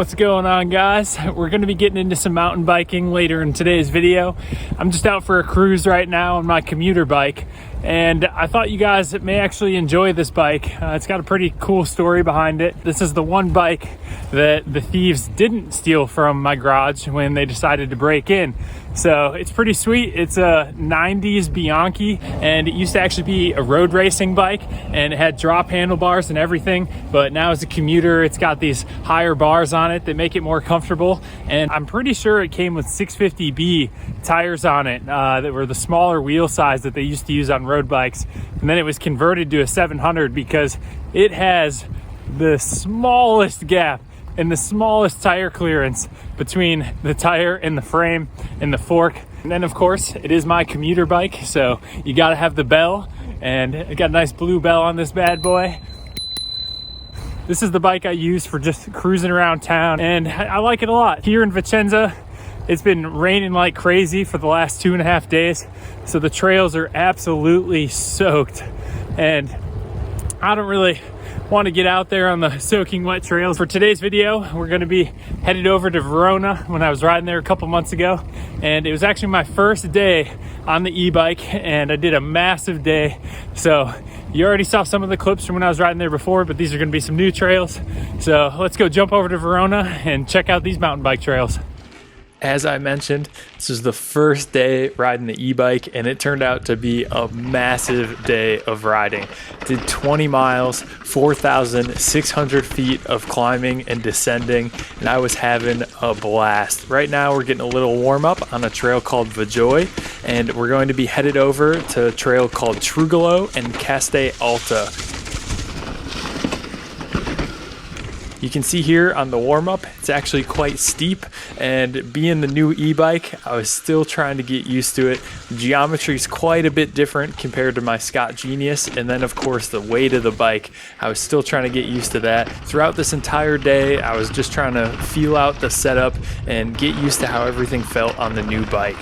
What's going on, guys? We're going to be getting into some mountain biking later in today's video. I'm just out for a cruise right now on my commuter bike, and I thought you guys may actually enjoy this bike. It's got a pretty cool story behind it. This is the one bike that the thieves didn't steal from my garage when they decided to break in. So it's pretty sweet. It's a 90s Bianchi, and it used to actually be a road racing bike, and it had drop handlebars and everything, but now as a commuter it's got these higher bars on it that make it more comfortable. And I'm pretty sure it came with 650B tires on it that were the smaller wheel size that they used to use on road bikes, and then it was converted to a 700 because it has the smallest gap and the smallest tire clearance between the tire and the frame and the fork. And then of course it is my commuter bike, so you got to have the bell, and it got a nice blue bell on this bad boy. This is the bike I use for just cruising around town, and I like it a lot. Here in Vicenza, it's been raining like crazy for the last 2.5 days, so the trails are absolutely soaked, and I don't really want to get out there on the soaking wet trails. For today's video, we're going to be headed over to Verona. When I was riding there a couple months ago, and it was actually my first day on the e-bike, and I did a massive day. So you already saw some of the clips from when I was riding there before, but these are going to be some new trails. So let's go jump over to Verona and check out these mountain bike trails. As I mentioned, this is the first day riding the e-bike, and it turned out to be a massive day of riding. Did 20 miles, 4,600 feet of climbing and descending, and I was having a blast. Right now we're getting a little warm up on a trail called Vajoi, and we're going to be headed over to a trail called Trugolo and Castei Alti. You can see here on the warm-up, it's actually quite steep, and being the new e-bike, I was still trying to get used to it. The geometry is quite a bit different compared to my Scott Genius, and then of course the weight of the bike, I was still trying to get used to that. Throughout this entire day, I was just trying to feel out the setup and get used to how everything felt on the new bike.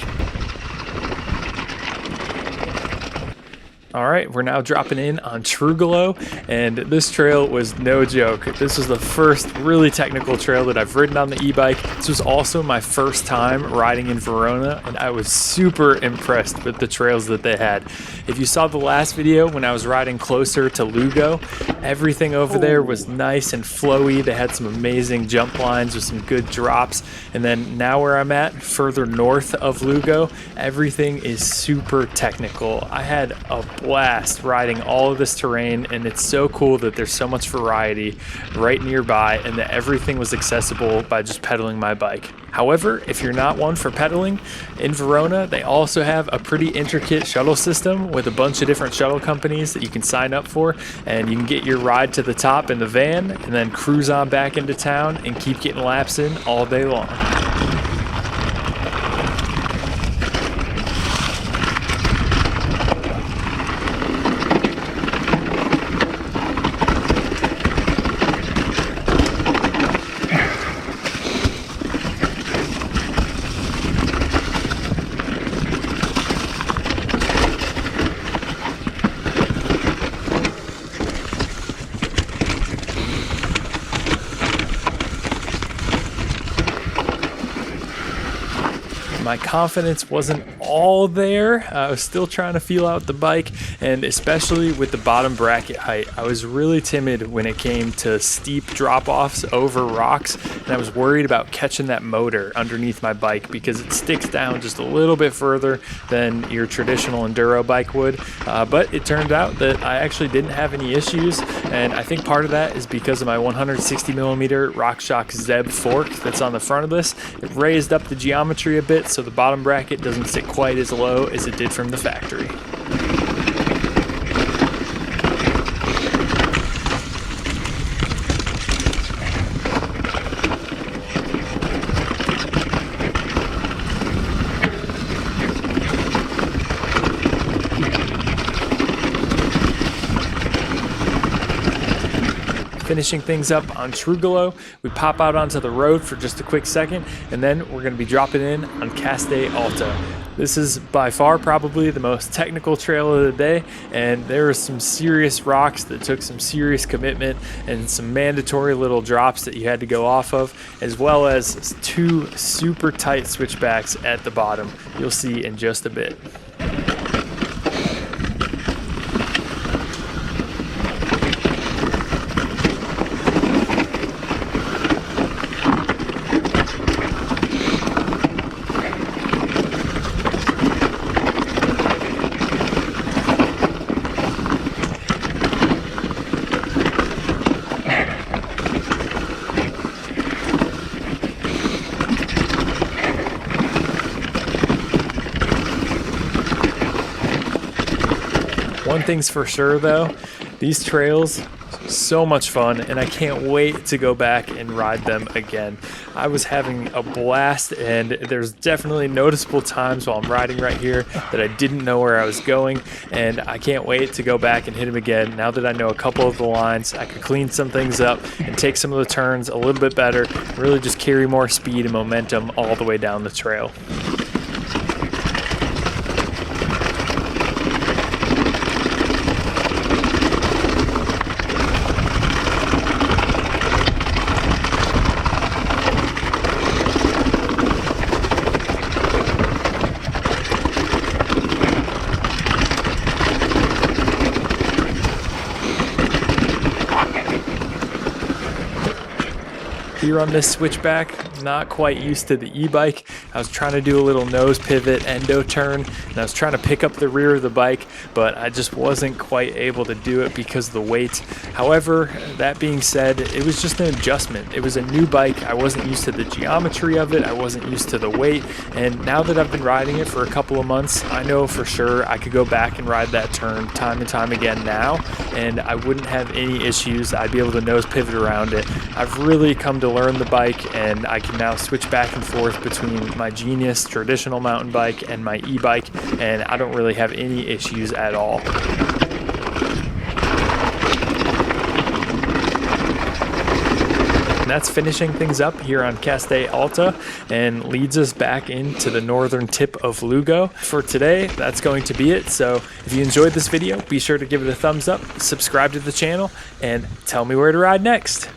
All right, we're now dropping in on Trugolo, and this trail was no joke. This was the first really technical trail that I've ridden on the e-bike. This was also my first time riding in Verona, and I was super impressed with the trails that they had. If you saw the last video when I was riding closer to Lugo, everything over there was nice and flowy. They had some amazing jump lines with some good drops. And then now where I'm at, further north of Lugo, everything is super technical. I had a blast riding all of this terrain, and it's so cool that there's so much variety right nearby and that everything was accessible by just pedaling my bike. However, if you're not one for pedaling, in Verona they also have a pretty intricate shuttle system with a bunch of different shuttle companies that you can sign up for, and you can get your ride to the top in the van and then cruise on back into town and keep getting laps in all day long. My confidence wasn't all there. I was still trying to feel out the bike, and especially with the bottom bracket height, I was really timid when it came to steep drop-offs over rocks, and I was worried about catching that motor underneath my bike because it sticks down just a little bit further than your traditional enduro bike would. But it turned out that I actually didn't have any issues, and I think part of that is because of my 160mm RockShox Zeb fork that's on the front of this. It raised up the geometry a bit, so the bottom bracket doesn't sit quite as low as it did from the factory. finishing things up on Trugolo. We pop out onto the road for just a quick second, and then we're going to be dropping in on Castei Alti. This is by far probably the most technical trail of the day, and there were some serious rocks that took some serious commitment and some mandatory little drops that you had to go off of, as well as two super tight switchbacks at the bottom. You'll see in just a bit. One thing's for sure though, these trails, so much fun, and I can't wait to go back and ride them again. I was having a blast, and there's definitely noticeable times while I'm riding right here that I didn't know where I was going, and I can't wait to go back and hit them again. Now that I know a couple of the lines, I can clean some things up and take some of the turns a little bit better, and really just carry more speed and momentum all the way down the trail. Here on this switchback, not quite used to the e-bike. I was trying to do a little nose pivot endo turn, and I was trying to pick up the rear of the bike, but I just wasn't quite able to do it because of the weight. However, that being said, it was just an adjustment. It was a new bike. I wasn't used to the geometry of it. I wasn't used to the weight, and now that I've been riding it for a couple of months, I know for sure I could go back and ride that turn time and time again now, and I wouldn't have any issues. I'd be able to nose pivot around it. I've really come to learn the bike, and I can now switch back and forth between my Genius traditional mountain bike and my e-bike, and I don't really have any issues at all. And that's finishing things up here on Castei Alti and leads us back into the northern tip of Lugo. For today, that's going to be it. So if you enjoyed this video, be sure to give it a thumbs up, subscribe to the channel, and tell me where to ride next.